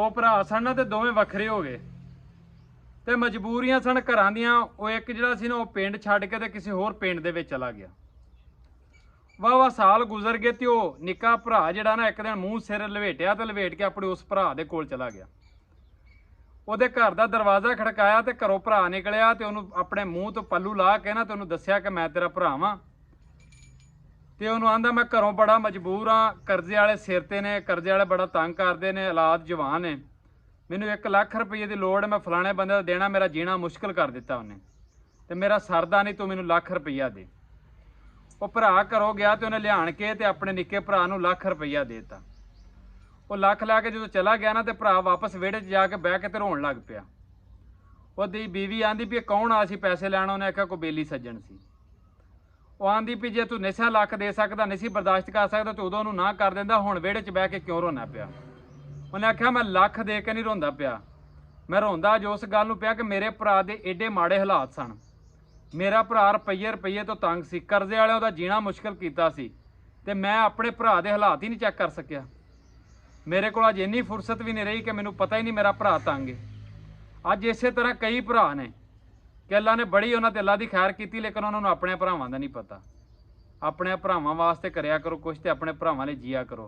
दो भरा सन ते दोवें वखरे हो गए ते मजबूरियां सन घरां दियां। वो एक जिहड़ा सी ना वो पिंड छड्ड के ते किसी होर पिंड दे विच चला गया। वाह साल गुजर गए तो निक्का भरा जिहड़ा ना एक दिन मूँह सिर लवेटिया ते लवेट के अपने उस भरा दे कोल चला गया। ਉਹਦੇ घर का दरवाज़ा खड़काया तो घरों भरा निकलिया तो उन्होंने अपने मूँह तो पल्लू ला के ना तो उन्होंने दसिया कि मैं तेरा भरा वां। तो उन्होंने आंदा मैं घरों बड़ा मजबूर हाँ, करजे वाले सिर ते ने, करजे वाले बड़ा तंग करते हैं, औलाद जवान है, मैनू 1 लाख रुपये की लोड़ है, मैं फलाने बंदे का देना, मेरा जीना मुश्किल कर दिता उन्हें, तो मेरा सरदा नहीं, तू मैनू लाख रुपया दे। वो भरा घरों गया तो उन्हें लिया के ते अपने निक्के भरा नूं लाख रुपया देता। वो लख लैके जो चला गया ना तो भरा वापस विहड़े जाके बह के रोन लग पिया। ਉਹਦੀ बीवी आंदी भी कौन आ सी पैसे लैण? उन्हें आख्या कोई बेली सज्जन सी। वो आंदी भी जे तू निशा लख दे सकदा, नहीं सी बर्दाश्त कर सकदा तो उदों ना कर देंदा, हुण विहड़े च बह के क्यों रोना पिया? उन्हें आख्या मैं लख दे के नहीं रोंदा पिया, मैं रोंदा जो उस गल नूं पिया कि मेरे भरा दे एडे माड़े हालात सन। मेरा भरा रुपये रुपये तो तंग सी, करजे वालिआं दा जीना मुश्किल कीता सी ते मैं अपने भरा दे हालात ही नहीं चैक कर सकिया। मेरे को अज इन्नी फुरसत भी नहीं रही कि मैनू पता ही नहीं मेरा भरा तंग है। अज इस तरह कई भरा ने कि अल्लाह ने बड़ी उन्होंने अल्लाह की खैर की, लेकिन उन्होंने अपने भरावां का नहीं पता। अपने भरावां वास्ते करया करो कुछ, तो अपने भरावां लई जिया करो।